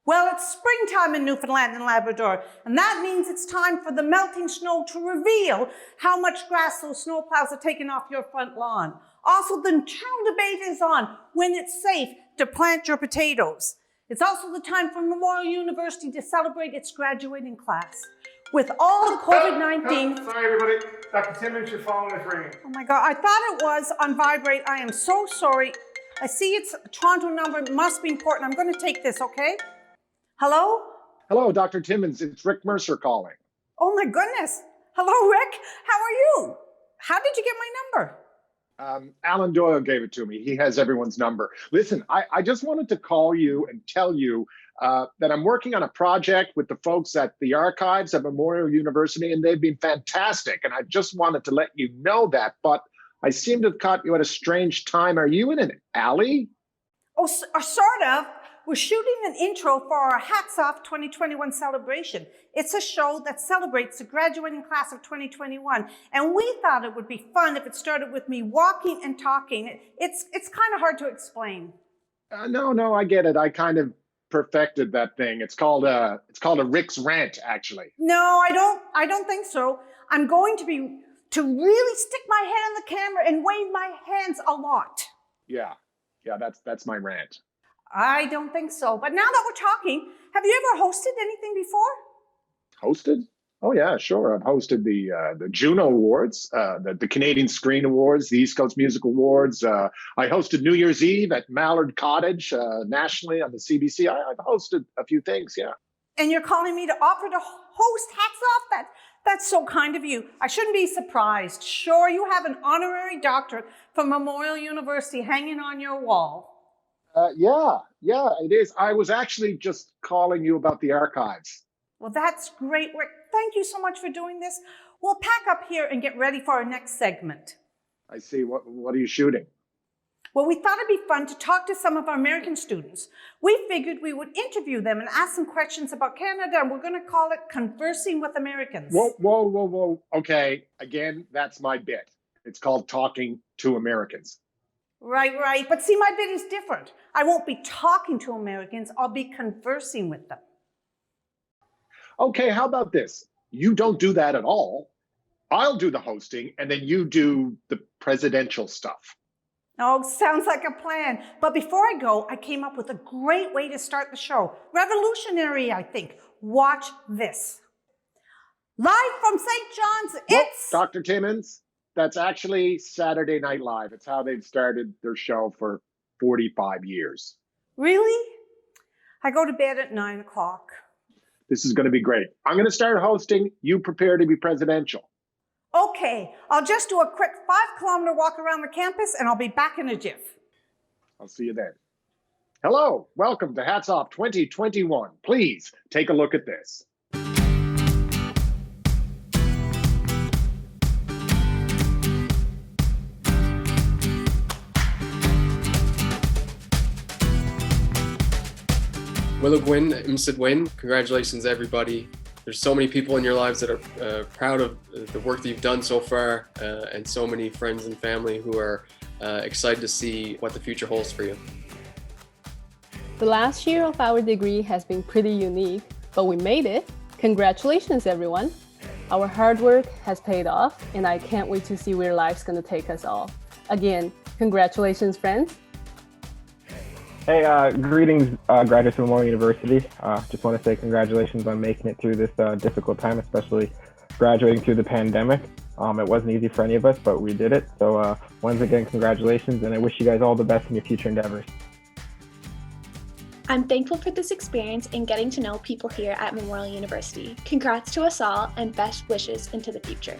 Well, it's springtime in Newfoundland and Labrador, and that means it's time for the melting snow to reveal how much grass those snowplows are taking off your front lawn. Also, the town debate is on when it's safe to plant your potatoes. It's also the time for Memorial University to celebrate its graduating class. With all the COVID-19... Sorry, everybody. Dr. Timmons, your phone is ringing. Oh my God, I thought it was on vibrate. I am so sorry. I see it's a Toronto number. It must be important. I'm going to take this, okay? Hello? Hello, Dr. Timmons. It's Rick Mercer calling. Oh my goodness. Hello, Rick. How are you? How did you get my number? Alan Doyle gave it to me. He has everyone's number. Listen, I just wanted to call you and tell you that I'm working on a project with the folks at the archives at Memorial University, and they've been fantastic. And I just wanted to let you know that, but I seem to have caught you at a strange time. Are you in an alley? Oh, sort of. We're shooting an intro for our Hats Off 2021 celebration. It's a show that celebrates the graduating class of 2021. And we thought it would be fun if it started with me walking and talking. It's kind of hard to explain. No, I get it. I kind of perfected that thing. It's called a Rick's Rant, actually. No, I don't think so. I'm going to really stick my head on the camera and wave my hands a lot. Yeah, that's my rant. I don't think so. But now that we're talking, have you ever hosted anything before? Hosted? Oh yeah, sure. I've hosted the Juno Awards, the Canadian Screen Awards, the East Coast Music Awards. I hosted New Year's Eve at Mallard Cottage nationally on the CBC. I've hosted a few things, yeah. And you're calling me to offer to host Hats Off? That's so kind of you. I shouldn't be surprised. Sure, you have an honorary doctorate from Memorial University hanging on your wall. Yeah, it is. I was actually just calling you about the archives. Well, that's great, Rick. Thank you so much for doing this. We'll pack up here and get ready for our next segment. I see. What are you shooting? Well, we thought it'd be fun to talk to some of our American students. We figured we would interview them and ask them questions about Canada, and we're going to call it Conversing with Americans. Whoa. Okay, again, that's my bit. It's called Talking to Americans. Right. But see, my bit is different. I won't be talking to Americans. I'll be conversing with them. Okay, how about this? You don't do that at all. I'll do the hosting, and then you do the presidential stuff. Oh, sounds like a plan. But before I go, I came up with a great way to start the show. Revolutionary, I think. Watch this. Live from St. John's, it's... Dr. Timmons, that's actually Saturday Night Live. It's how they've started their show for 45 years. Really? I go to bed at 9 o'clock. This is going to be great. I'm going to start hosting. You prepare to be presidential. Okay, I'll just do a quick 5-kilometer walk around the campus and I'll be back in a jiff. I'll see you then. Hello, welcome to Hats Off 2021. Please take a look at this. Willow Gwyn, Imsid Wyn, congratulations everybody. There's so many people in your lives that are proud of the work that you've done so far, and so many friends and family who are excited to see what the future holds for you. The last year of our degree has been pretty unique, but we made it. Congratulations everyone. Our hard work has paid off, and I can't wait to see where life's going to take us all. Again, congratulations friends. Hey, greetings, graduates of Memorial University. Just want to say congratulations on making it through this difficult time, especially graduating through the pandemic. It wasn't easy for any of us, but we did it. So once again, congratulations, and I wish you guys all the best in your future endeavors. I'm thankful for this experience and getting to know people here at Memorial University. Congrats to us all and best wishes into the future.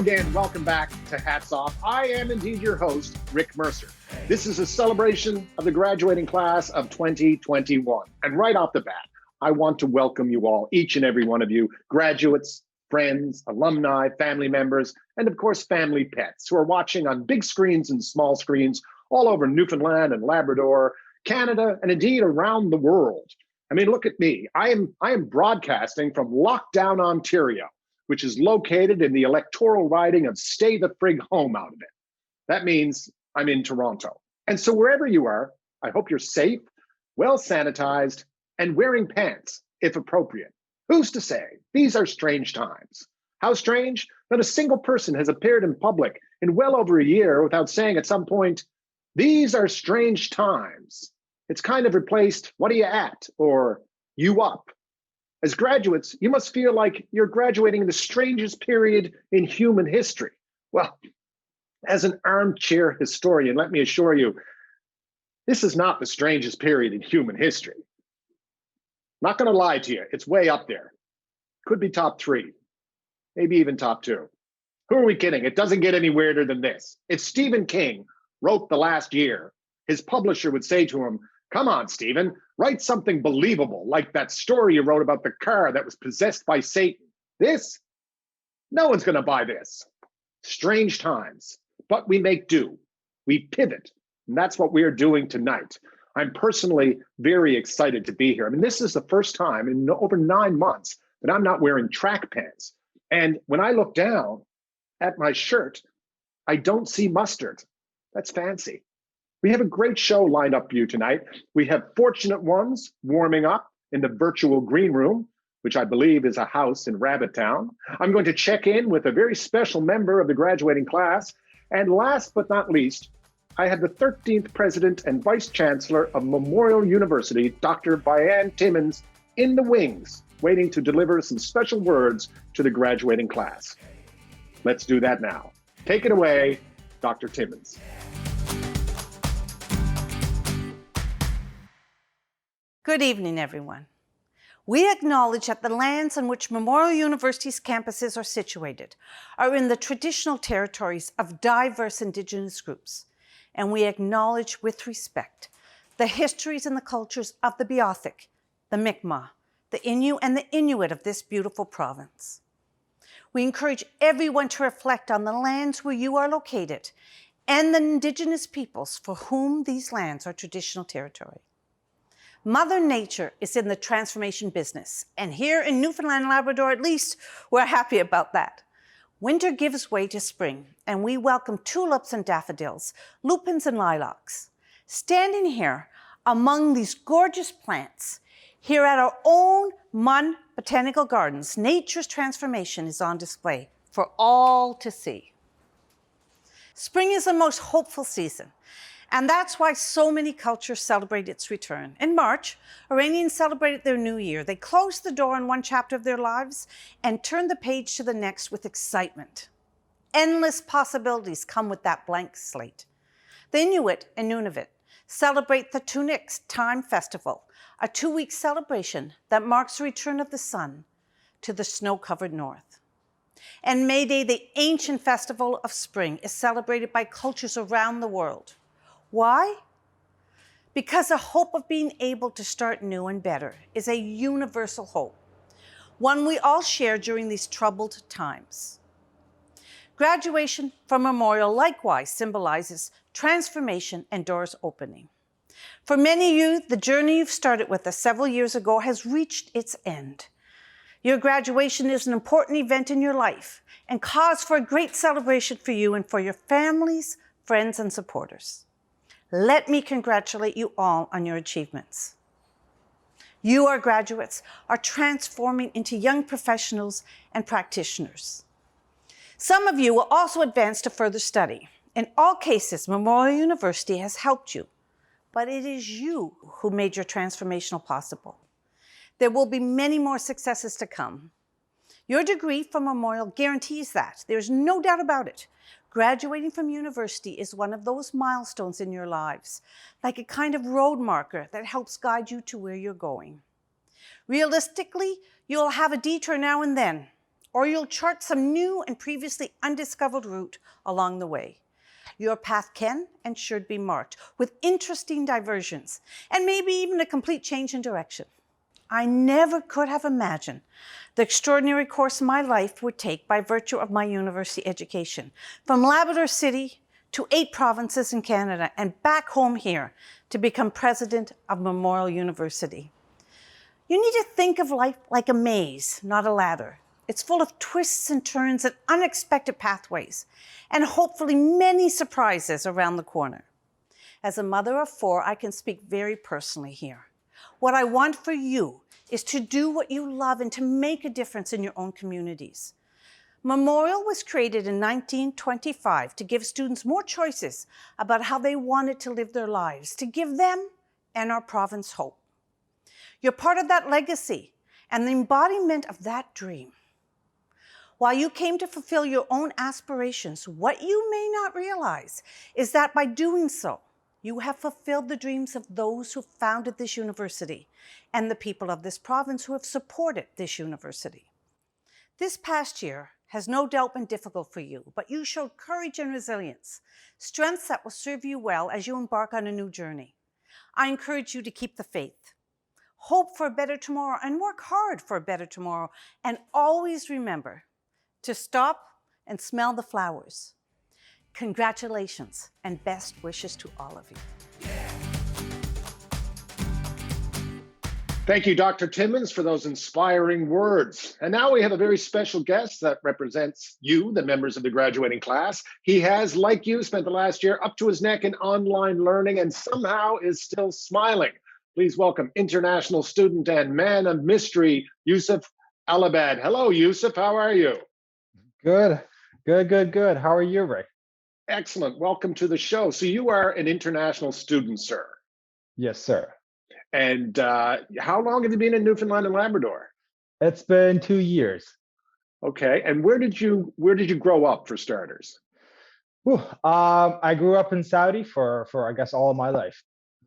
and welcome back to Hats Off. I am indeed your host, Rick Mercer. This is a celebration of the graduating class of 2021. And right off the bat, I want to welcome you all, each and every one of you, graduates, friends, alumni, family members, and of course, family pets who are watching on big screens and small screens all over Newfoundland and Labrador, Canada, and indeed around the world. I mean, look at me. I am broadcasting from Lockdown, Ontario, which is located in the electoral riding of Stay the Frig Home out of it. That means I'm in Toronto. And so wherever you are, I hope you're safe, well sanitized, and wearing pants, if appropriate. Who's to say? These are strange times. How strange? Not a single person has appeared in public in well over a year without saying at some point, these are strange times. It's kind of replaced, what are you at? Or you up? As graduates, you must feel like you're graduating in the strangest period in human history. Well, as an armchair historian, let me assure you, this is not the strangest period in human history. Not going to lie to you, it's way up there. Could be top 3, maybe even top 2. Who are we kidding? It doesn't get any weirder than this. If Stephen King wrote The Last Year, his publisher would say to him, come on, Stephen, write something believable, like that story you wrote about the car that was possessed by Satan. This? No one's going to buy this. Strange times, but we make do. We pivot, and that's what we are doing tonight. I'm personally very excited to be here. I mean, this is the first time in over 9 months that I'm not wearing track pants. And when I look down at my shirt, I don't see mustard. That's fancy. We have a great show lined up for you tonight. We have fortunate ones warming up in the virtual green room, which I believe is a house in Rabbit Town. I'm going to check in with a very special member of the graduating class. And last but not least, I have the 13th President and Vice Chancellor of Memorial University, Dr. Vianne Timmins, in the wings, waiting to deliver some special words to the graduating class. Let's do that now. Take it away, Dr. Timmins. Good evening, everyone. We acknowledge that the lands on which Memorial University's campuses are situated are in the traditional territories of diverse Indigenous groups, and we acknowledge with respect the histories and the cultures of the Beothuk, the Mi'kmaq, the Innu, and the Inuit of this beautiful province. We encourage everyone to reflect on the lands where you are located and the Indigenous peoples for whom these lands are traditional territory. Mother Nature is in the transformation business, and here in Newfoundland and Labrador, at least, we're happy about that. Winter gives way to spring, and we welcome tulips and daffodils, lupins and lilacs. Standing here among these gorgeous plants, here at our own Munn Botanical Gardens, nature's transformation is on display for all to see. Spring is the most hopeful season, and that's why so many cultures celebrate its return. In March, Iranians celebrated their new year. They closed the door on one chapter of their lives and turned the page to the next with excitement. Endless possibilities come with that blank slate. The Inuit and Nunavut celebrate the Tuniks Time Festival, a 2-week celebration that marks the return of the sun to the snow-covered north. And May Day, the ancient festival of spring, is celebrated by cultures around the world. Why? Because the hope of being able to start new and better is a universal hope, one we all share during these troubled times. Graduation from Memorial likewise symbolizes transformation and doors opening. For many of you, the journey you've started with us several years ago has reached its end. Your graduation is an important event in your life and cause for a great celebration for you and for your families, friends, and supporters. Let me congratulate you all on your achievements. You, our graduates, are transforming into young professionals and practitioners. Some of you will also advance to further study. In all cases, Memorial University has helped you, but it is you who made your transformation possible. There will be many more successes to come. Your degree from Memorial guarantees that. There's no doubt about it. Graduating from university is one of those milestones in your lives, like a kind of road marker that helps guide you to where you're going. Realistically, you'll have a detour now and then, or you'll chart some new and previously undiscovered route along the way. Your path can and should be marked with interesting diversions and maybe even a complete change in direction. I never could have imagined the extraordinary course my life would take by virtue of my university education, from Labrador City to 8 provinces in Canada and back home here to become president of Memorial University. You need to think of life like a maze, not a ladder. It's full of twists and turns and unexpected pathways, and hopefully many surprises around the corner. As a mother of 4, I can speak very personally here. What I want for you is to do what you love and to make a difference in your own communities. Memorial was created in 1925 to give students more choices about how they wanted to live their lives, to give them and our province hope. You're part of that legacy and the embodiment of that dream. While you came to fulfill your own aspirations, what you may not realize is that by doing so, you have fulfilled the dreams of those who founded this university and the people of this province who have supported this university. This past year has no doubt been difficult for you, but you showed courage and resilience, strengths that will serve you well as you embark on a new journey. I encourage you to keep the faith, hope for a better tomorrow, and work hard for a better tomorrow. And always remember to stop and smell the flowers. Congratulations and best wishes to all of you. Thank you, Dr. Timmons, for those inspiring words. And now we have a very special guest that represents you, the members of the graduating class. He has, like you, spent the last year up to his neck in online learning and somehow is still smiling. Please welcome international student and man of mystery, Yusuf Alabad. Hello, Yusuf. How are you? Good. How are you, Rick? Excellent. Welcome to the show. So you are an international student, sir. Yes, sir. And how long have you been in Newfoundland and Labrador? It's been 2 years. Okay. And where did you grow up, for starters? I grew up in Saudi for I guess all of my life.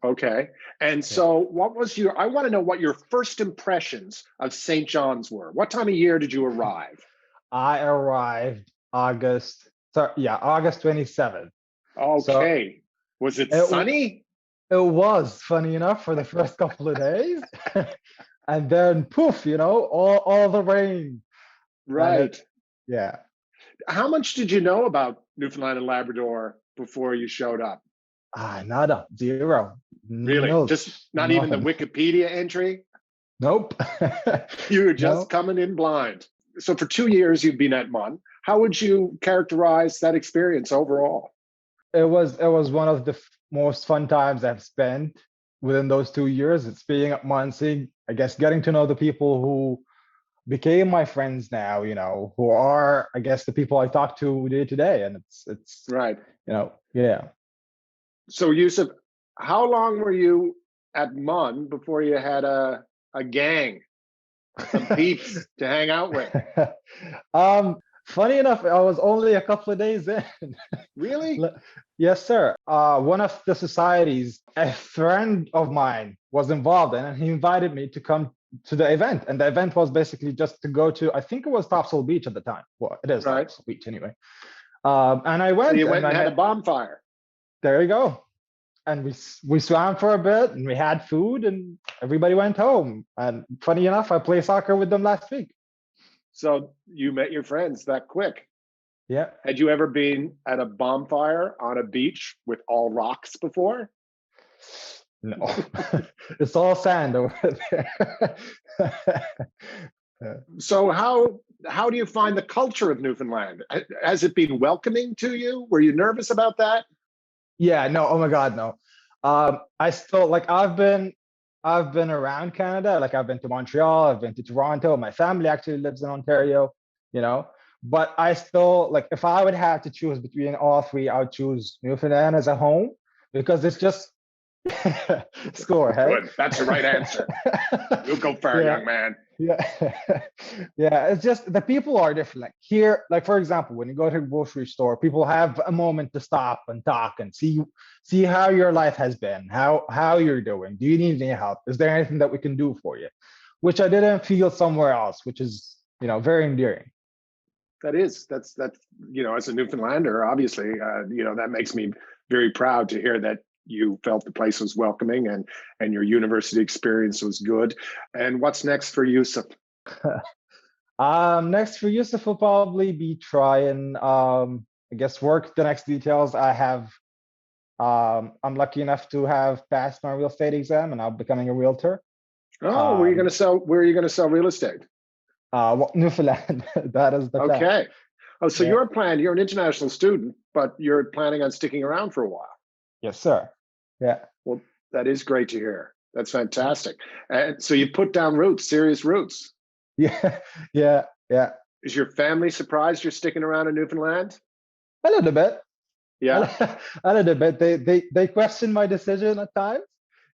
Okay. And so I want to know what your first impressions of St. John's were. What time of year did you arrive? I arrived August 27th. Okay. So was it it sunny? It was, funny enough, for the first couple of days. And then poof, all the rain. Right. Yeah. How much did you know about Newfoundland and Labrador before you showed up? Nada, zero. Really? No, Just not even the nothing. Wikipedia entry? Nope. You were just No. coming in blind. So for 2 years you've been at MUN. How would you characterize that experience overall? It was one of the most fun times I've spent within those 2 years. It's being at Muncie, I guess, getting to know the people who became my friends now, who are, I guess, the people I talk to day to day. And it's Right. Yeah. So Yusuf, how long were you at MUN before you had a gang, some peeps to hang out with? Funny enough, I was only a couple of days in. Really? Yes, sir. One of the societies, a friend of mine was involved in, and he invited me to come to the event. And the event was basically just to go to, I think it was Topsail Beach at the time. Well, it is Right. Topsail Beach anyway. And I went. So you went I and had met- a bonfire. There you go. And we swam for a bit, and we had food, and everybody went home. And funny enough, I played soccer with them last week. So you met your friends that quick. Yeah. Had you ever been at a bonfire on a beach with all rocks before? No, it's all sand over there. So how do you find the culture of Newfoundland? Has it been welcoming to you? Were you nervous about that? Yeah, no, oh my God, no. I still I've been around Canada. Like I've been to Montreal, I've been to Toronto. My family actually lives in Ontario, But I still if I would have to choose between all three, I would choose Newfoundland as a home because it's just score, hey? Good. That's the right answer. You'll go far, Yeah. young man. Yeah. Yeah, it's just the people are different. Like here, for example, when you go to a grocery store, people have a moment to stop and talk and see how your life has been, how you're doing. Do you need any help? Is there anything that we can do for you? Which I didn't feel somewhere else, which is very endearing. That's as a Newfoundlander, obviously, that makes me very proud to hear that you felt the place was welcoming and your university experience was good. And what's next for Yusuf? Next for Yusuf will probably be trying, I guess, work the next details. I'm lucky enough to have passed my real estate exam and I'm becoming a realtor. Oh, where are you going to sell real estate? Newfoundland. That is the plan. Okay. Oh, so Yeah. you're an international student, but you're planning on sticking around for a while. Yes, sir. Yeah. Well, that is great to hear. That's fantastic. And so you put down roots, serious roots. Yeah. Yeah. Yeah. Is your family surprised you're sticking around in Newfoundland? A little bit. Yeah. A little bit. They question my decision at times,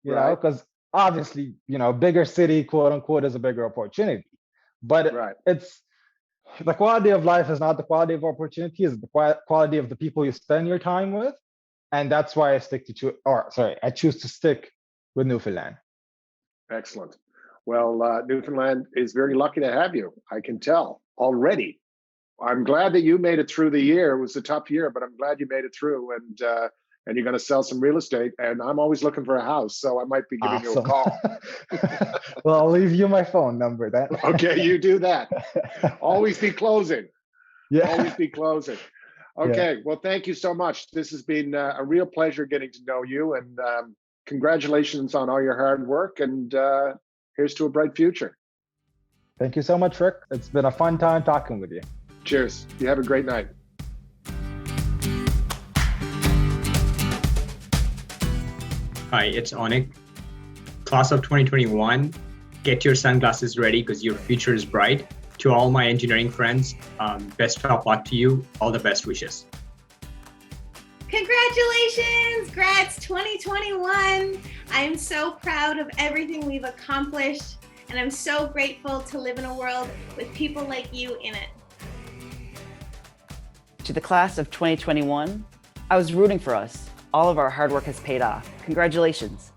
Right. because obviously, bigger city, quote unquote, is a bigger opportunity. But Right. it's the quality of life is not the quality of opportunity, it's the quality of the people you spend your time with. And that's why I choose to stick with Newfoundland. Excellent. Well, Newfoundland is very lucky to have you. I can tell already. I'm glad that you made it through the year. It was a tough year, but I'm glad you made it through. And you're going to sell some real estate. And I'm always looking for a house, so I might be giving you a call. Well, I'll leave you my phone number then. Okay, you do that. Always be closing. Yeah. Always be closing. Okay. Well, thank you so much. This has been a real pleasure getting to know you, and congratulations on all your hard work. And here's to a bright future. Thank you so much, Rick. It's been a fun time talking with you. Cheers. You have a great night. Hi, it's Onik. Class of 2021, get your sunglasses ready because your future is bright. To all my engineering friends, best of luck to you. All the best wishes. Congratulations, Grads 2021. I'm so proud of everything we've accomplished, and I'm so grateful to live in a world with people like you in it. To the class of 2021, I was rooting for us. All of our hard work has paid off. Congratulations.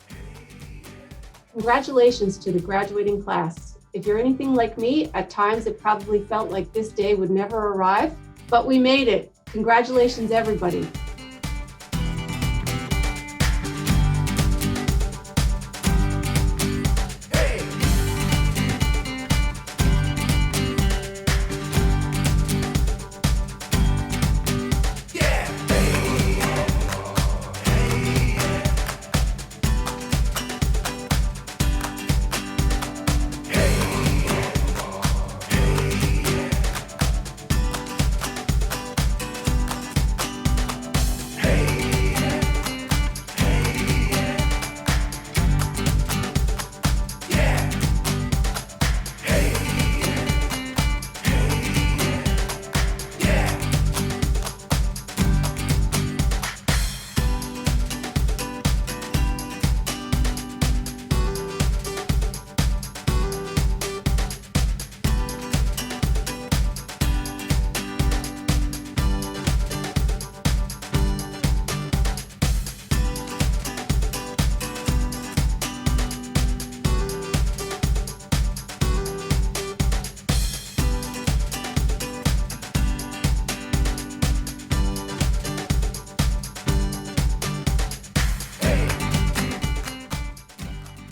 Congratulations to the graduating class. If you're anything like me, at times it probably felt like this day would never arrive, but we made it. Congratulations, everybody.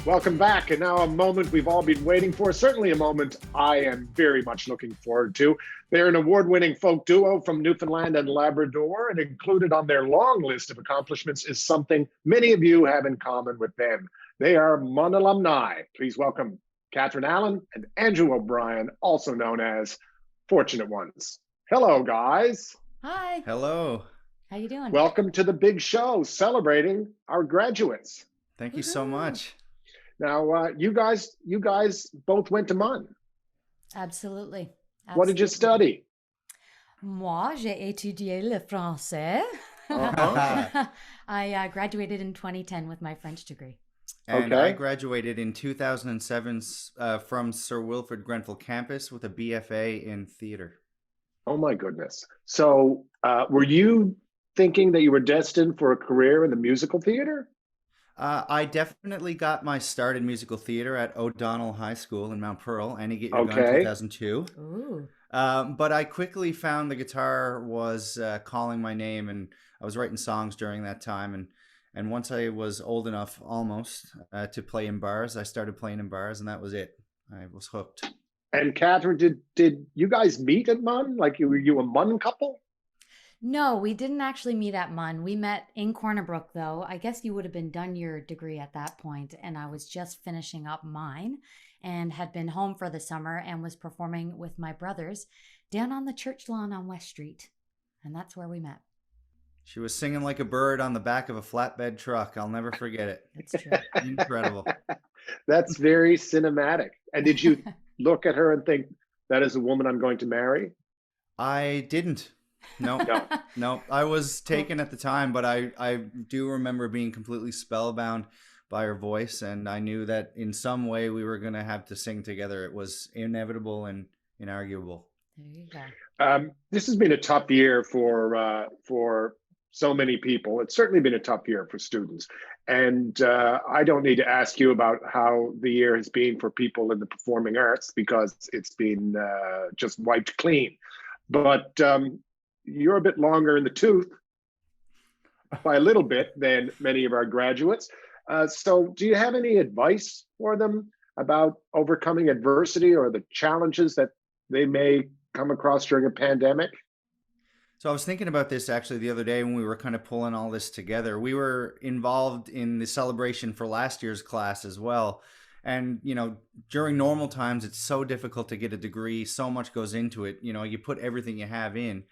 Welcome back. And now a moment we've all been waiting for, certainly a moment I am very much looking forward to. They're an award-winning folk duo from Newfoundland and Labrador, and included on their long list of accomplishments is something many of you have in common with them. They are MUN alumni. Please welcome Catherine Allen and Andrew O'Brien, also known as Fortunate Ones. Hello, guys. Hi. Hello. How you doing? Welcome to the big show celebrating our graduates. Thank you so much. Now, you guys both went to MUN. Absolutely. What did you study? Moi, j'ai étudié le français. I graduated in 2010 with my French degree. And I graduated in 2007 from Sir Wilfrid Grenfell campus with a BFA in theater. Oh my goodness. So were you thinking that you were destined for a career in the musical theater? I definitely got my start in musical theater at O'Donnell High School in Mount Pearl, Antigate, 2002. Ooh. But I quickly found the guitar was calling my name, and I was writing songs during that time. And once I was old enough, almost, to play in bars, I started playing in bars, and that was it. I was hooked. And Catherine, did you guys meet at MUN? Like, were you a MUN couple? No, we didn't actually meet at MUN. We met in Corner Brook, though. I guess you would have been done your degree at that point, and I was just finishing up mine and had been home for the summer and was performing with my brothers down on the church lawn on West Street. And that's where we met. She was singing like a bird on the back of a flatbed truck. I'll never forget it. That's true. Incredible. That's very cinematic. And did you look at her and think, that is a woman I'm going to marry? I didn't. No, no. I was taken at the time, but I do remember being completely spellbound by her voice, and I knew that in some way we were going to have to sing together. It was inevitable and inarguable. There you go. This has been a tough year for so many people. It's certainly been a tough year for students. And I don't need to ask you about how the year has been for people in the performing arts, because it's been just wiped clean. But you're a bit longer in the tooth by a little bit than many of our graduates. So do you have any advice for them about overcoming adversity or the challenges that they may come across during a pandemic? So I was thinking about this actually the other day when we were kind of pulling all this together. We were involved in the celebration for last year's class as well. And, you know, during normal times, it's so difficult to get a degree. So much goes into it. You know, you put everything you have in,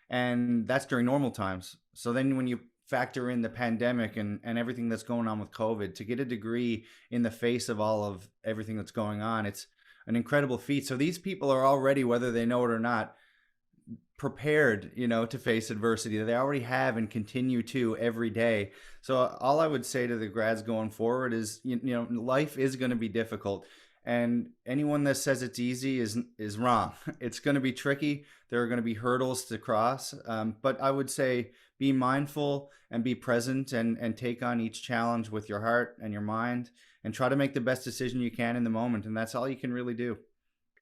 and that's during normal times. So then when you factor in the pandemic and everything that's going on with COVID, to get a degree in the face of all of everything that's going on, it's an incredible feat. So these people are already, whether they know it or not, prepared, you know, to face adversity. They already have and continue to every day. So all I would say to the grads going forward is, you know, life is going to be difficult, and anyone that says it's easy is wrong. It's going to be tricky. There are going to be hurdles to cross. But I would say be mindful and be present, and take on each challenge with your heart and your mind, and try to make the best decision you can in the moment. And that's all you can really do.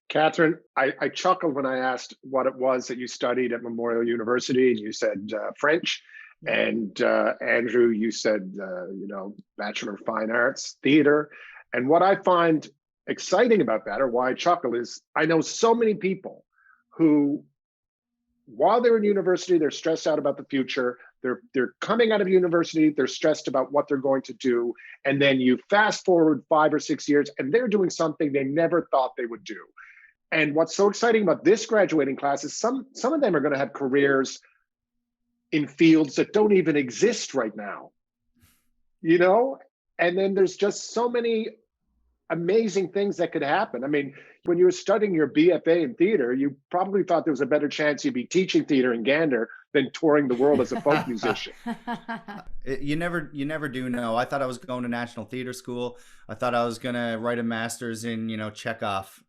Catherine, I chuckled when I asked what it was that you studied at Memorial University, and you said French. And Andrew, you said, you know, Bachelor of Fine Arts, theater. And what I find exciting about that, or why I chuckle, is I know so many people who, while they're in university, they're stressed out about the future. They're coming out of university, they're stressed about what they're going to do. And then you fast forward 5 or 6 years, and they're doing something they never thought they would do. And what's so exciting about this graduating class is some of them are going to have careers in fields that don't even exist right now, you know? And then there's just so many amazing things that could happen. I mean, when you were studying your BFA in theater, you probably thought there was a better chance you'd be teaching theater in Gander than touring the world as a folk musician. You never do know. I thought I was going to National Theater School. I thought I was going to write a master's in, you know, Chekhov.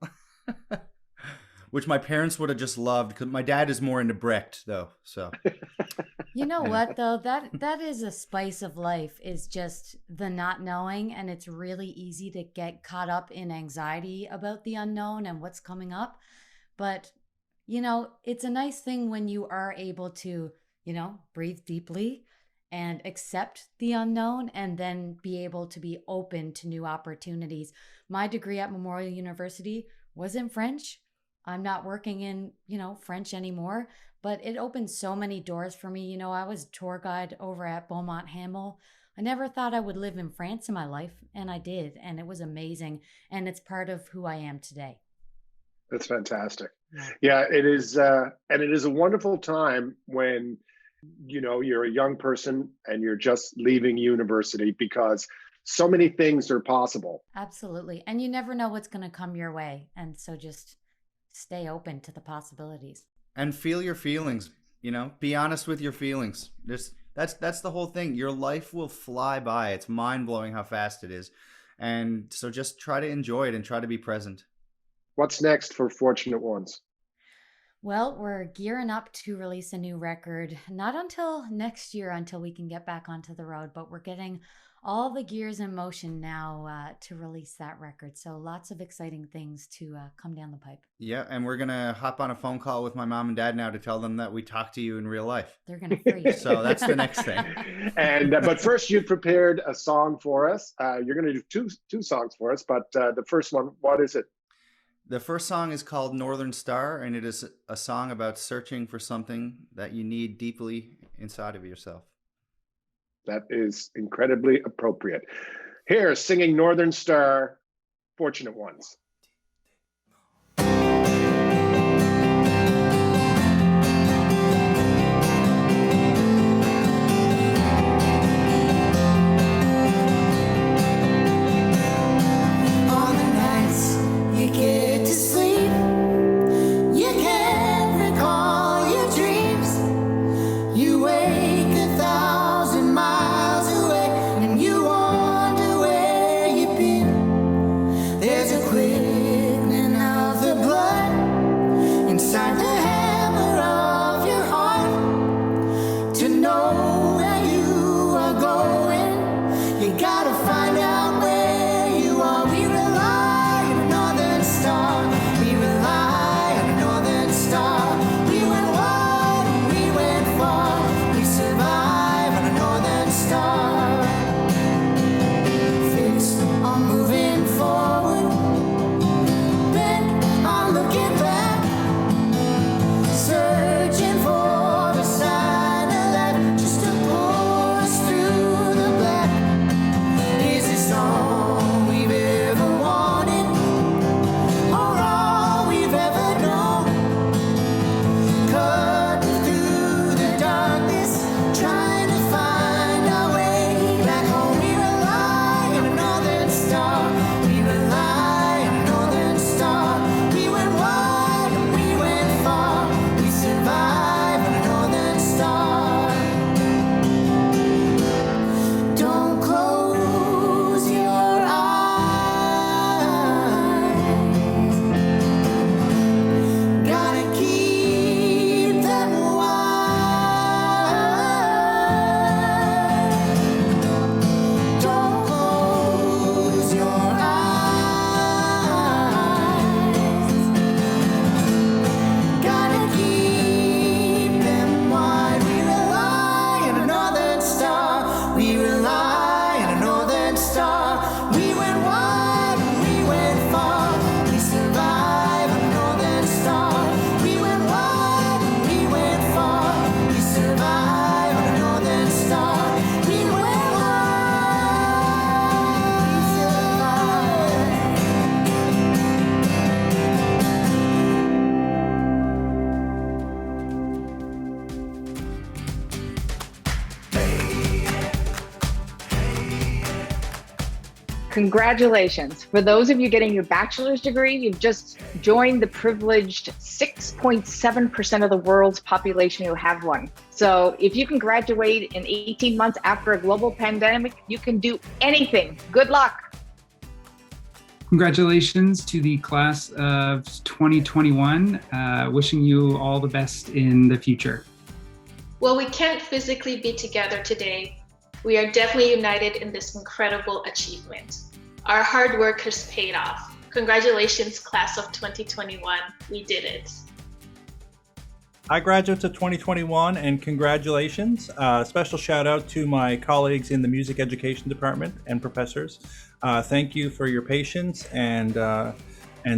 Which my parents would have just loved, because my dad is more into Brecht, though. So, you know what, though, that is a spice of life, is just the not knowing. And it's really easy to get caught up in anxiety about the unknown and what's coming up. But, you know, it's a nice thing when you are able to, you know, breathe deeply and accept the unknown, and then be able to be open to new opportunities. My degree at Memorial University was in French. I'm not working in, you know, French anymore, but it opened so many doors for me. You know, I was tour guide over at Beaumont Hamel. I never thought I would live in France in my life, and I did, and it was amazing, and it's part of who I am today. That's fantastic. Yeah, it is, and it is a wonderful time when, you know, you're a young person and you're just leaving university, because so many things are possible. Absolutely, and you never know what's going to come your way, and so just stay open to the possibilities. And feel your feelings, you know, be honest with your feelings. That's the whole thing. Your life will fly by. It's mind-blowing how fast it is. And so just try to enjoy it and try to be present. What's next for Fortunate Ones? Well, we're gearing up to release a new record, not until next year, until we can get back onto the road, but we're getting all the gears in motion now to release that record. So lots of exciting things to come down the pipe. Yeah, and we're going to hop on a phone call with my mom and dad now to tell them that we talked to you in real life. They're going to freeze. So that's the next thing. And but first, you prepared a song for us. You're going to do two songs for us, but the first one, what is it? The first song is called Northern Star, and it is a song about searching for something that you need deeply inside of yourself. That is incredibly appropriate. Here, singing Northern Star, Fortunate Ones. Congratulations. For those of you getting your bachelor's degree, you've just joined the privileged 6.7% of the world's population who have one. So if you can graduate in 18 months after a global pandemic, you can do anything. Good luck. Congratulations to the class of 2021. Wishing you all the best in the future. While we can't physically be together today, we are definitely united in this incredible achievement. Our hard work has paid off. Congratulations, class of 2021. We did it. Hi, graduates of 2021, and congratulations. Special shout out to my colleagues in the music education department and professors. Thank you for your patience and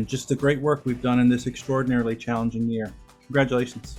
just the great work we've done in this extraordinarily challenging year. Congratulations.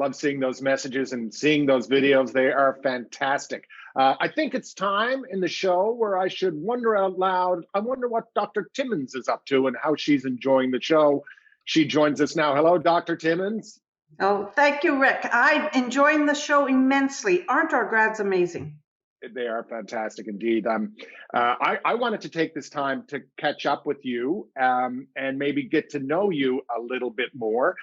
love seeing those messages and seeing those videos. They are fantastic. I think it's time in the show where I should wonder out loud. I wonder what Dr. Timmons is up to and how she's enjoying the show. She joins us now. Hello, Dr. Timmons. Oh, thank you, Rick. I'm enjoying the show immensely. Aren't our grads amazing? They are fantastic indeed. I wanted to take this time to catch up with you and maybe get to know you a little bit more.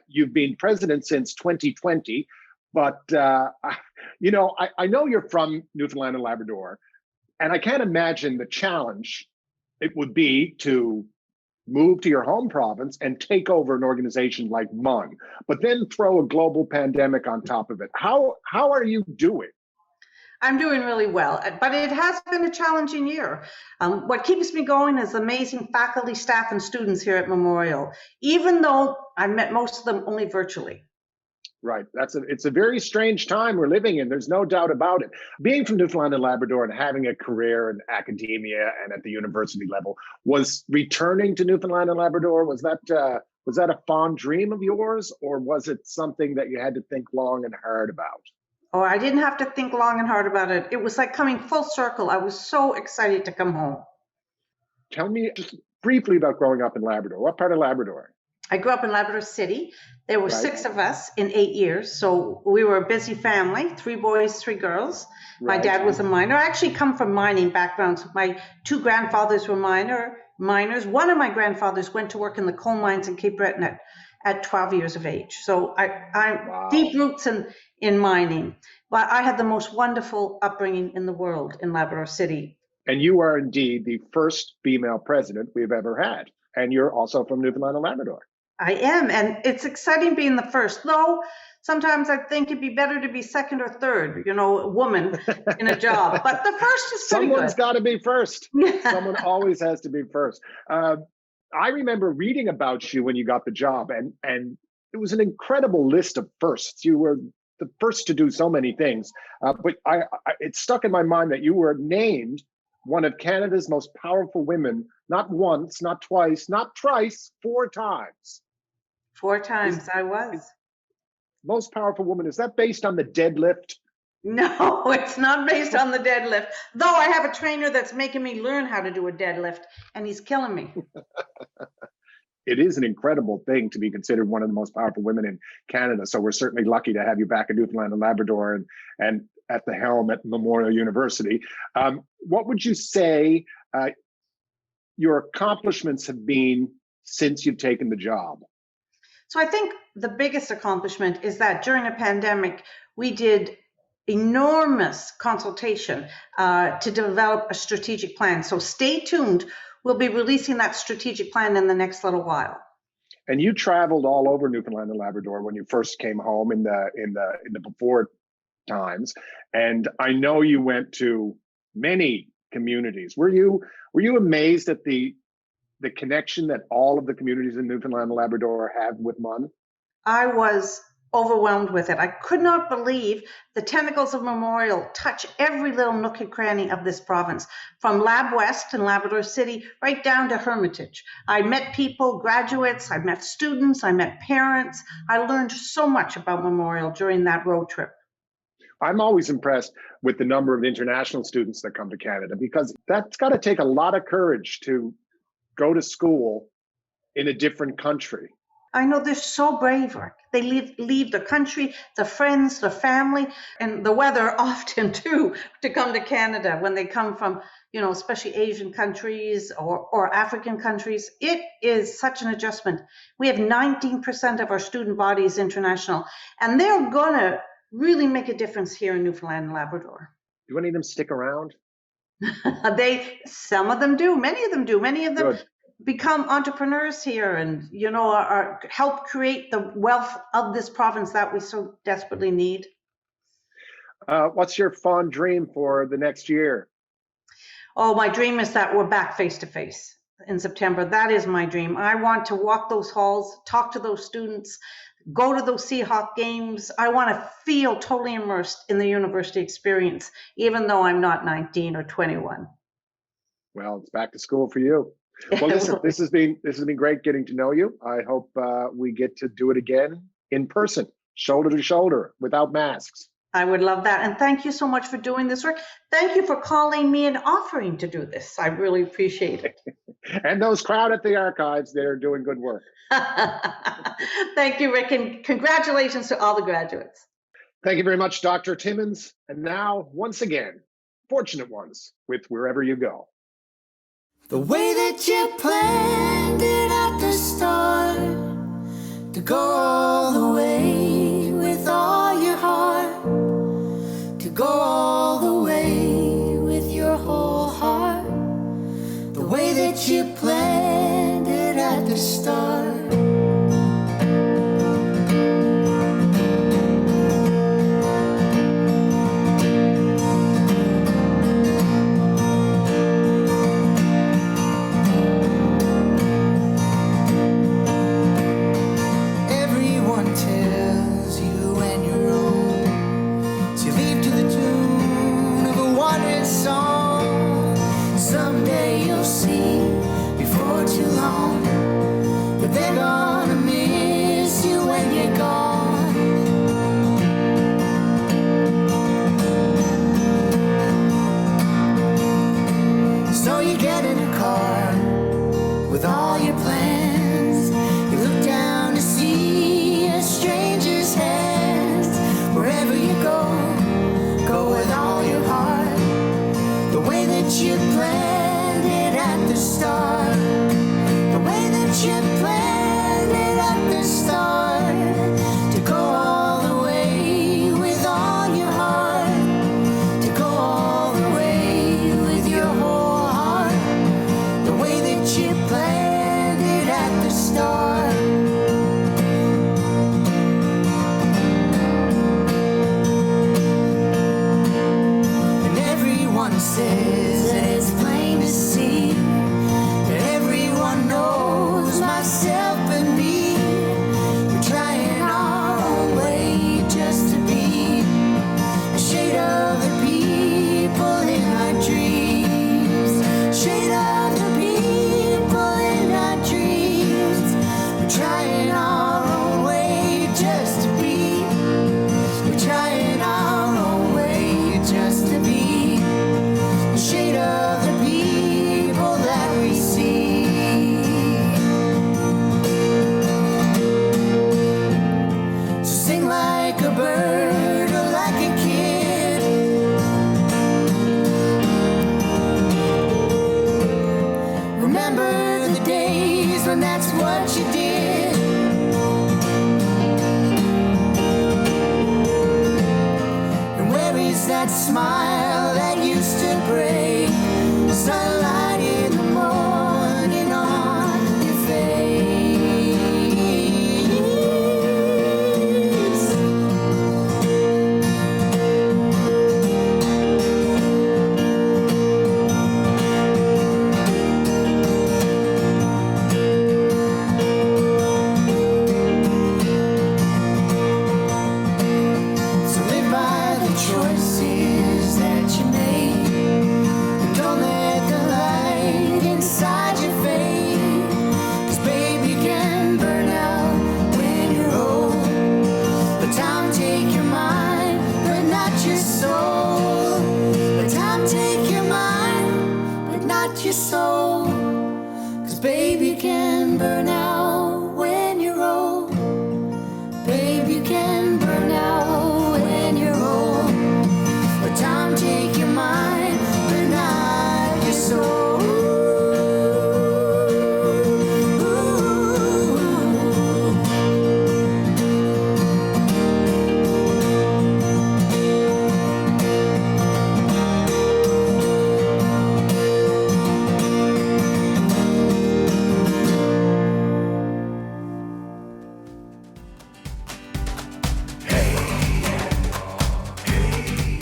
You've been president since 2020, but you know, I know you're from Newfoundland and Labrador, and I can't imagine the challenge it would be to move to your home province and take over an organization like MUN, but then throw a global pandemic on top of it. How are you doing? I'm doing really well, but it has been a challenging year. What keeps me going is amazing faculty, staff, and students here at Memorial, even though I've met most of them only virtually. Right. It's a very strange time we're living in. There's no doubt about it. Being from Newfoundland and Labrador and having a career in academia and at the university level, was returning to Newfoundland and Labrador, was that a fond dream of yours, or was it something that you had to think long and hard about? Oh, I didn't have to think long and hard about it. It was like coming full circle. I was so excited to come home. Tell me just briefly about growing up in Labrador. What part of Labrador? I grew up in Labrador City. There were Right. 6 of us in 8 years. So we were a busy family, 3 boys, 3 girls. My Right. dad was a miner. I actually come from mining backgrounds. My 2 grandfathers were miners. One of my grandfathers went to work in the coal mines in Cape Breton at 12 years of age. So I'm Wow. deep roots in mining. But I had the most wonderful upbringing in the world in Labrador City. And you are indeed the first female president we've ever had. And you're also from Newfoundland and Labrador. I am, and it's exciting being the first. Though sometimes I think it'd be better to be second or third, you know, a woman in a job. But the first is pretty Someone's good. got to be first. Someone always has to be first. I remember reading about you when you got the job, and it was an incredible list of firsts. You were the first to do so many things, but it stuck in my mind that you were named one of Canada's most powerful women, not once, not twice, not thrice, 4 times. 4 times I was. Most powerful woman. Is that based on the deadlift? No, it's not based on the deadlift. Though I have a trainer that's making me learn how to do a deadlift, and he's killing me. It is an incredible thing to be considered one of the most powerful women in Canada. So we're certainly lucky to have you back in Newfoundland and Labrador and at the helm at Memorial University. What would you say your accomplishments have been since you've taken the job? So I think the biggest accomplishment is that during a pandemic, we did enormous consultation to develop a strategic plan. So stay tuned. We'll be releasing that strategic plan in the next little while. And you traveled all over Newfoundland and Labrador when you first came home in the before times, and I know you went to many communities. Were you amazed at the connection that all of the communities in Newfoundland and Labrador have with MUN? I was overwhelmed with it. I could not believe the tentacles of Memorial touch every little nook and cranny of this province, from Lab West in Labrador City right down to Hermitage. I met people, graduates, I met students, I met parents. I learned so much about Memorial during that road trip. I'm always impressed with the number of international students that come to Canada, because that's got to take a lot of courage to go to school in a different country. I know they're so brave, Rick. They leave the country, the friends, the family, and the weather often too, to come to Canada when they come from, you know, especially Asian countries or African countries. It is such an adjustment. We have 19% of our student body is international, and they're gonna really make a difference here in Newfoundland and Labrador. Do any of them stick around? Some of them do, many of them do. Many of them Good. become entrepreneurs here and, you know, are help create the wealth of this province that we so desperately need. What's your fond dream for the next year? Oh, my dream is that we're back face to face in September. That is my dream. I want to walk those halls, talk to those students, go to those Seahawk games. I want to feel totally immersed in the university experience, even though I'm not 19 or 21. Well, it's back to school for you. Well, listen, this has been great getting to know you. I hope we get to do it again in person shoulder to shoulder without masks. I would love that. And thank you so much for doing this work. Thank you for calling me and offering to do this. I really appreciate it. And those crowd at the archives, they're doing good work. Thank you, Rick, and congratulations to all the graduates. Thank you very much, Dr. Timmons. And now, once again, fortunate ones with Wherever You Go. The way that you planned it at the start, to go all the way with all your heart, to go all the way with your whole heart, the way that you planned it at the start. Someday you'll see before too long that they're gonna miss you when you're gone. So you get in a car with all your plans. You look down to see a stranger's hands. Wherever you go, go with all your heart. The way that you planned it at the start, the way that you planned it at the start, to go all the way with all your heart, to go all the way with your whole heart, the way that you planned it at the start. And everyone says that it's plain to see that everyone knows, myself and me. We're trying our own way just to be a shade of the people in our dreams, shade of the people in our dreams. We're trying our own way just to be, we're trying our own way just to be the shade of the people that we see. So sing like a bird or like a kid. Remember the days when that's what you did. And where is that smile that used to break? Sunlight in the morning on your face. So live by the choices that you made, and don't let the light inside you fade. 'Cause baby can burn out when you're old. But time take your mind, but not your soul. But time take your mind, but not your soul. 'Cause baby can burn out when you're old. Baby can burn out when you're old. But time take your mind, but not your soul.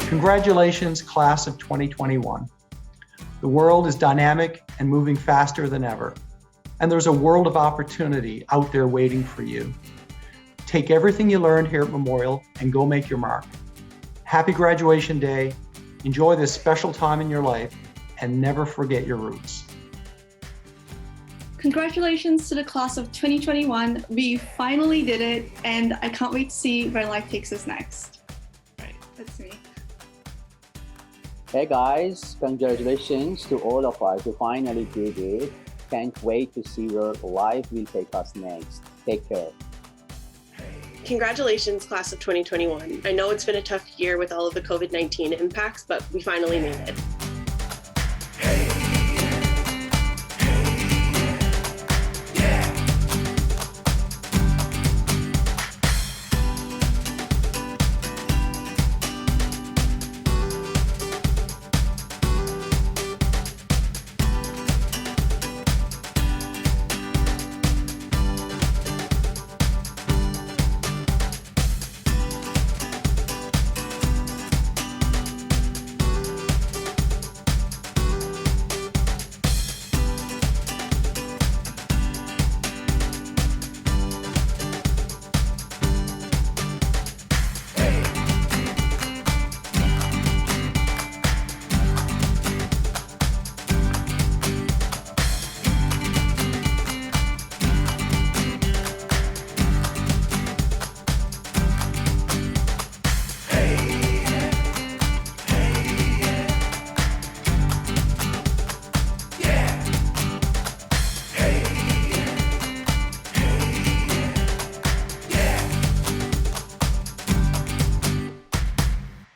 Congratulations, class of 2021. The world is dynamic and moving faster than ever, and there's a world of opportunity out there waiting for you. Take everything you learned here at Memorial and go make your mark. Happy graduation day, enjoy this special time in your life, and never forget your roots. Congratulations to the class of 2021. We finally did it, and I can't wait to see where life takes us next. Right, that's me. Hey guys, congratulations to all of us who finally did it. Can't wait to see where life will take us next. Take care. Congratulations, class of 2021. I know it's been a tough year with all of the COVID-19 impacts, but we finally made it.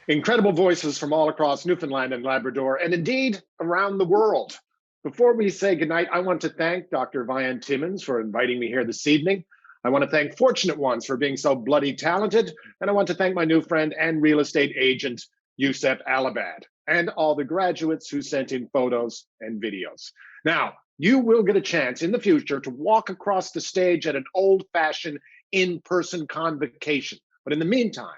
Incredible voices from all across Newfoundland and Labrador, and indeed around the world. Before we say goodnight, I want to thank Dr. Vian Timmons for inviting me here this evening. I want to thank Fortunate Ones for being so bloody talented, and I want to thank my new friend and real estate agent, Youssef Alabad, and all the graduates who sent in photos and videos. Now, you will get a chance in the future to walk across the stage at an old-fashioned in-person convocation. But in the meantime,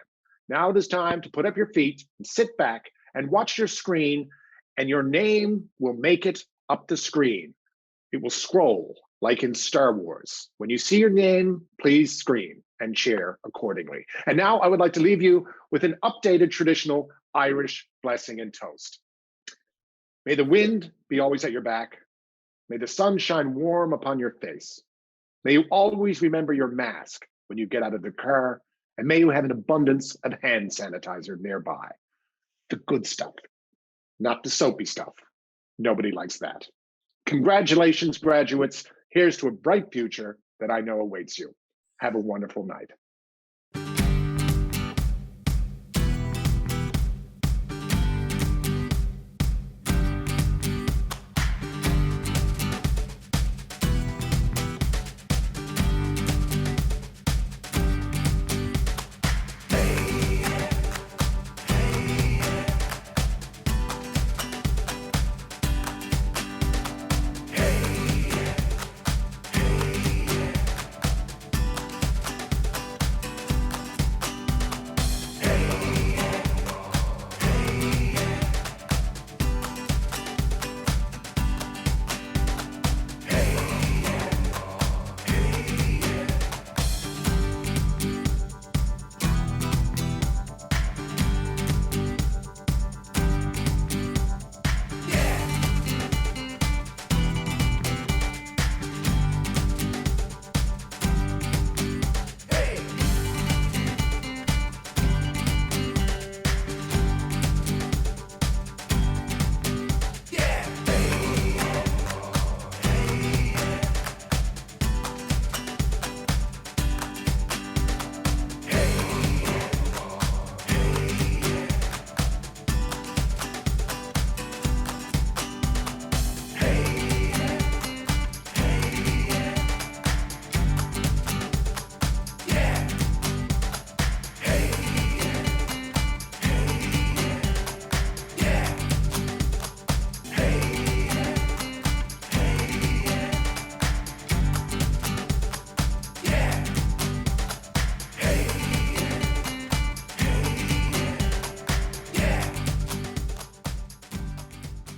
now it is time to put up your feet and sit back and watch your screen, and your name will make it up the screen. It will scroll like in Star Wars. When you see your name, please scream and cheer accordingly. And now I would like to leave you with an updated traditional Irish blessing and toast. May the wind be always at your back. May the sun shine warm upon your face. May you always remember your mask when you get out of the car. And may you have an abundance of hand sanitizer nearby. The good stuff, not the soapy stuff. Nobody likes that. Congratulations, graduates. Here's to a bright future that I know awaits you. Have a wonderful night.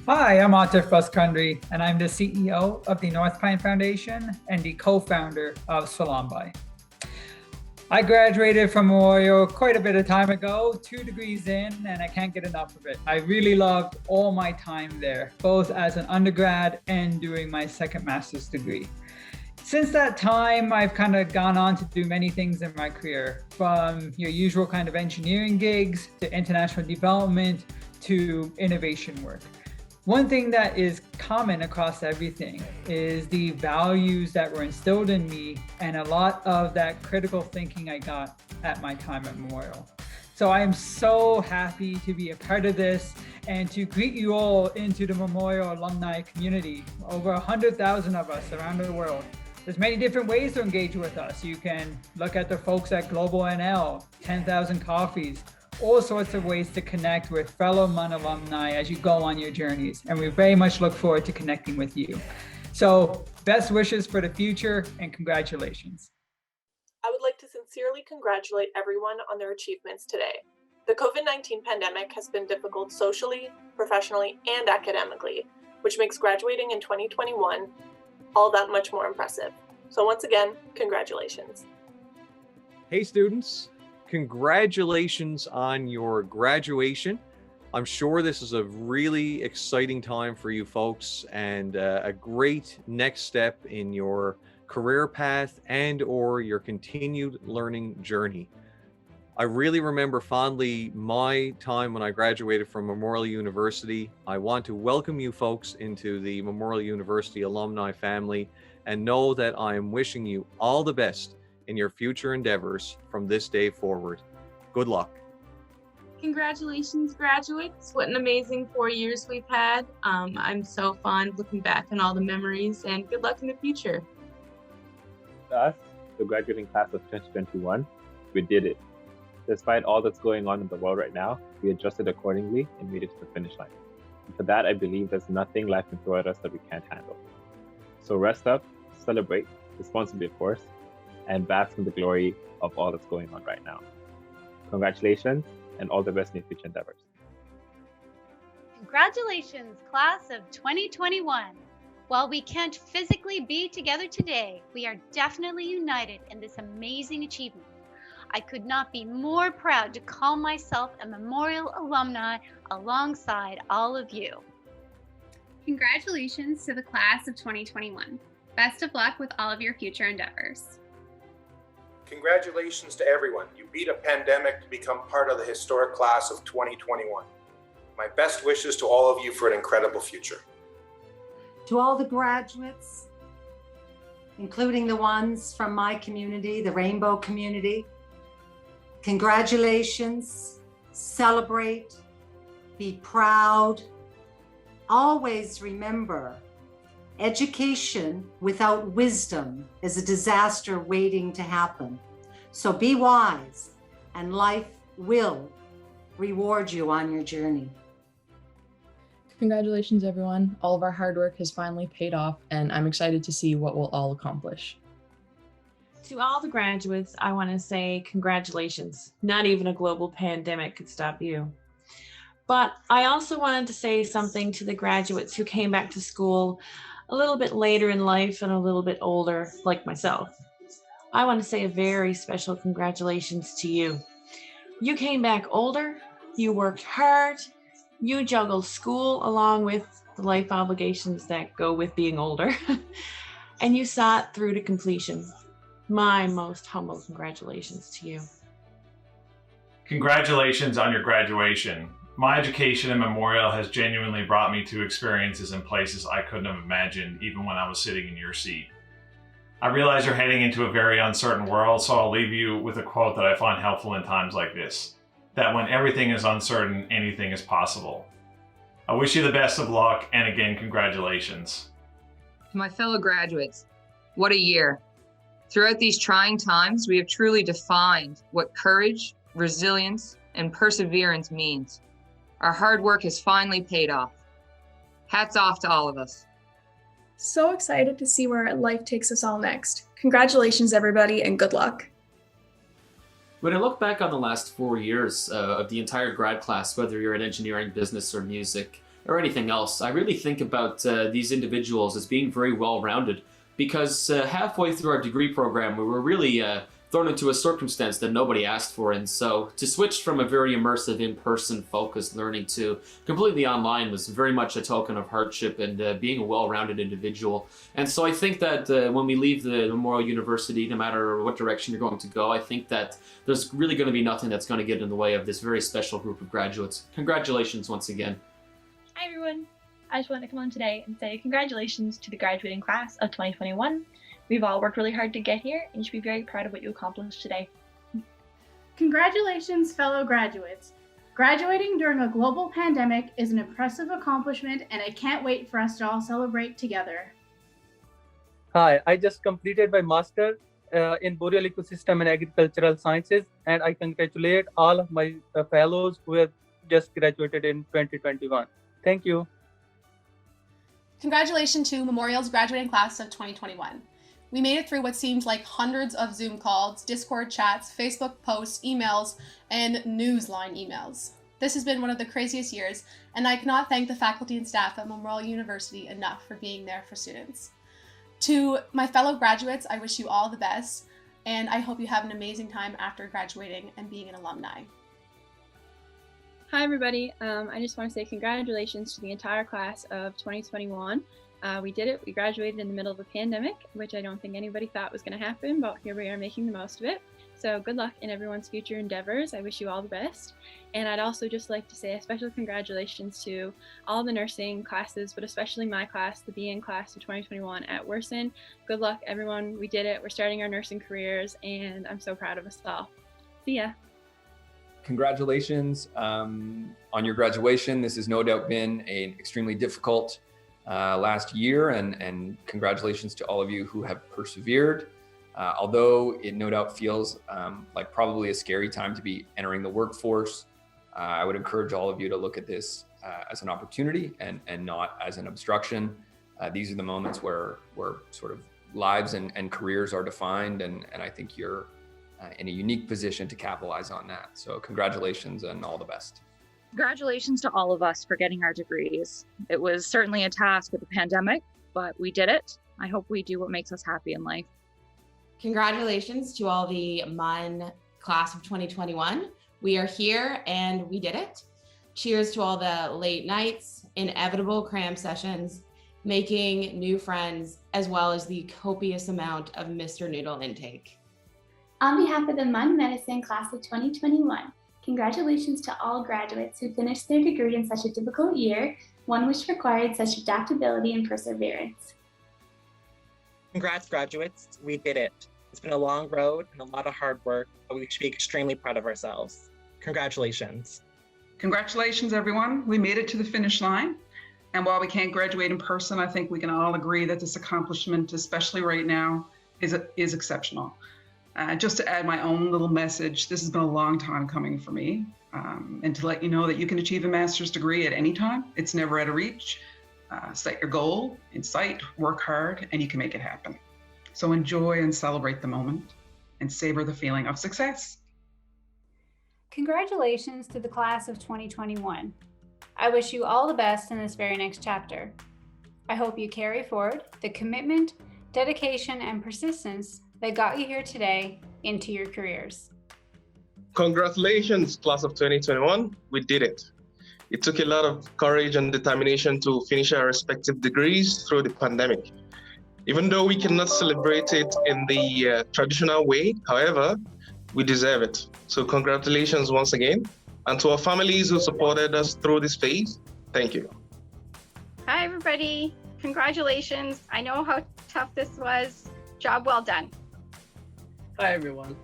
Hi, I'm Atif Baskandri, and I'm the CEO of the North Pine Foundation and the co-founder of Salambai. I graduated from Memorial quite a bit of time ago, 2 degrees in, and I can't get enough of it. I really loved all my time there, both as an undergrad and doing my second master's degree. Since that time, I've kind of gone on to do many things in my career, from your usual kind of engineering gigs to international development to innovation work. One thing that is common across everything is the values that were instilled in me and a lot of that critical thinking I got at my time at Memorial. So I am so happy to be a part of this and to greet you all into the Memorial alumni community. Over 100,000 of us around the world. There's many different ways to engage with us. You can look at the folks at Global NL, 10,000 Coffees, all sorts of ways to connect with fellow MUN alumni as you go on your journeys. And we very much look forward to connecting with you. So best wishes for the future and congratulations. I would like to sincerely congratulate everyone on their achievements today. The COVID-19 pandemic has been difficult socially, professionally, and academically, which makes graduating in 2021 all that much more impressive. So once again, congratulations. Hey students, congratulations on your graduation. I'm sure this is a really exciting time for you folks and a great next step in your career path and or your continued learning journey. I really remember fondly my time when I graduated from Memorial University. I want to welcome you folks into the Memorial University alumni family and know that I am wishing you all the best in your future endeavors from this day forward. Good luck. Congratulations, graduates. What an amazing 4 years we've had. I'm so fond looking back on all the memories, and good luck in the future. Us, the graduating class of 2021, we did it. Despite all that's going on in the world right now, we adjusted accordingly and made it to the finish line. And for that, I believe there's nothing life can throw at us that we can't handle. So rest up, celebrate, responsibly of course, and bask in the glory of all that's going on right now. Congratulations, and all the best in your future endeavors. Congratulations, class of 2021. While we can't physically be together today, we are definitely united in this amazing achievement. I could not be more proud to call myself a Memorial alumni alongside all of you. Congratulations to the class of 2021. Best of luck with all of your future endeavors. Congratulations to everyone. You beat a pandemic to become part of the historic class of 2021. My best wishes to all of you for an incredible future. To all the graduates, including the ones from my community, the Rainbow community, congratulations, celebrate, be proud. Always remember, education without wisdom is a disaster waiting to happen. So be wise, and life will reward you on your journey. Congratulations, everyone. All of our hard work has finally paid off, and I'm excited to see what we'll all accomplish. To all the graduates, I want to say congratulations. Not even a global pandemic could stop you. But I also wanted to say something to the graduates who came back to school a little bit later in life and a little bit older, like myself. I want to say a very special congratulations to you. You came back older, you worked hard, you juggled school along with the life obligations that go with being older, and you saw it through to completion. My most humble congratulations to you. Congratulations on your graduation. My education in Memorial has genuinely brought me to experiences in places I couldn't have imagined even when I was sitting in your seat. I realize you're heading into a very uncertain world, so I'll leave you with a quote that I find helpful in times like this, that when everything is uncertain, anything is possible. I wish you the best of luck, and again, congratulations. To my fellow graduates, what a year. Throughout these trying times, we have truly defined what courage, resilience, and perseverance means. Our hard work has finally paid off. Hats off to all of us. So excited to see where life takes us all next. Congratulations, everybody, and good luck. When I look back on the last 4 years of the entire grad class, whether you're in engineering, business, or music, or anything else, I really think about these individuals as being very well-rounded, because halfway through our degree program, we were really thrown into a circumstance that nobody asked for. And so to switch from a very immersive in-person focused learning to completely online was very much a token of hardship and being a well-rounded individual. And so I think that when we leave the Memorial University, no matter what direction you're going to go, I think that there's really going to be nothing that's going to get in the way of this very special group of graduates. Congratulations once again. Hi everyone. I just wanted to come on today and say congratulations to the graduating class of 2021. We've all worked really hard to get here, and you should be very proud of what you accomplished today. Congratulations, fellow graduates. Graduating during a global pandemic is an impressive accomplishment, and I can't wait for us to all celebrate together. Hi, I just completed my master in Boreal Ecosystem and Agricultural Sciences, and I congratulate all of my fellows who have just graduated in 2021. Thank you. Congratulations to Memorial's graduating class of 2021. We made it through what seemed like hundreds of Zoom calls, Discord chats, Facebook posts, emails, and newsline emails. This has been one of the craziest years, and I cannot thank the faculty and staff at Memorial University enough for being there for students. To my fellow graduates, I wish you all the best, and I hope you have an amazing time after graduating and being an alumni. Hi everybody. I just want to say congratulations to the entire class of 2021. We did it. We graduated in the middle of a pandemic, which I don't think anybody thought was going to happen, but here we are making the most of it. So good luck in everyone's future endeavors. I wish you all the best. And I'd also just like to say a special congratulations to all the nursing classes, but especially my class, the BN class of 2021 at Werson. Good luck everyone. We did it. We're starting our nursing careers, and I'm so proud of us all. See ya. Congratulations on your graduation. This has no doubt been an extremely difficult last year, and congratulations to all of you who have persevered. Although it no doubt feels like probably a scary time to be entering the workforce, I would encourage all of you to look at this as an opportunity and not as an obstruction. These are the moments where sort of lives and careers are defined, and I think you're in a unique position to capitalize on that. So congratulations and all the best. Congratulations to all of us for getting our degrees. It was certainly a task with the pandemic, but we did it. I hope we do what makes us happy in life. Congratulations to all the MUN class of 2021. We are here and we did it. Cheers to all the late nights, inevitable cram sessions, making new friends, as well as the copious amount of Mr. Noodle intake. On behalf of the MUN Medicine class of 2021, congratulations to all graduates who finished their degree in such a difficult year, one which required such adaptability and perseverance. Congrats, graduates. We did it. It's been a long road and a lot of hard work, but we should be extremely proud of ourselves. Congratulations. Congratulations, everyone. We made it to the finish line. And while we can't graduate in person, I think we can all agree that this accomplishment, especially right now, is exceptional. Just to add my own little message, this has been a long time coming for me. And to let you know that you can achieve a master's degree at any time. It's never out of reach. Set your goal in sight, work hard, and you can make it happen. So enjoy and celebrate the moment and savor the feeling of success. Congratulations to the class of 2021. I wish you all the best in this very next chapter. I hope you carry forward the commitment, dedication, and persistence that got you here today into your careers. Congratulations, class of 2021. We did it. It took a lot of courage and determination to finish our respective degrees through the pandemic. Even though we cannot celebrate it in the traditional way, however, we deserve it. So congratulations once again. And to our families who supported us through this phase, thank you. Hi, everybody. Congratulations. I know how tough this was. Job well done. Hi, everyone.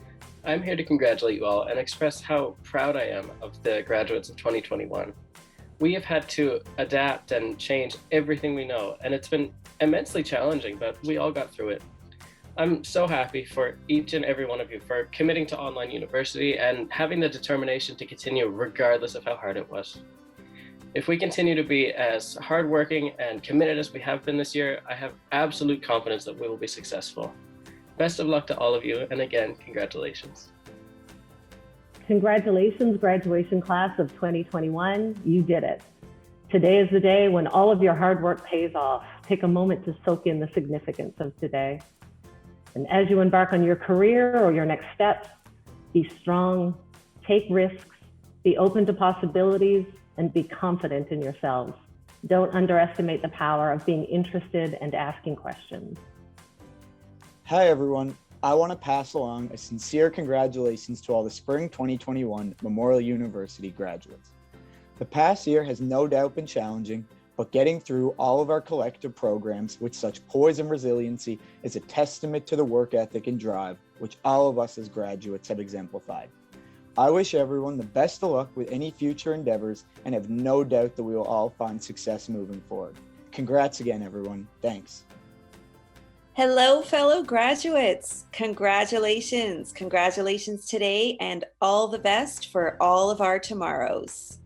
I'm here to congratulate you all and express how proud I am of the graduates of 2021. We have had to adapt and change everything we know, and it's been immensely challenging, but we all got through it. I'm so happy for each and every one of you for committing to online university and having the determination to continue regardless of how hard it was. If we continue to be as hardworking and committed as we have been this year, I have absolute confidence that we will be successful. Best of luck to all of you, and again, congratulations. Congratulations, graduation class of 2021. You did it. Today is the day when all of your hard work pays off. Take a moment to soak in the significance of today. And as you embark on your career or your next steps, be strong, take risks, be open to possibilities, and be confident in yourselves. Don't underestimate the power of being interested and asking questions. Hi, everyone. I want to pass along a sincere congratulations to all the Spring 2021 Memorial University graduates. The past year has no doubt been challenging, but getting through all of our collective programs with such poise and resiliency is a testament to the work ethic and drive which all of us as graduates have exemplified. I wish everyone the best of luck with any future endeavors and have no doubt that we will all find success moving forward. Congrats again, everyone. Thanks. Hello, fellow graduates. Congratulations. Congratulations today and all the best for all of our tomorrows.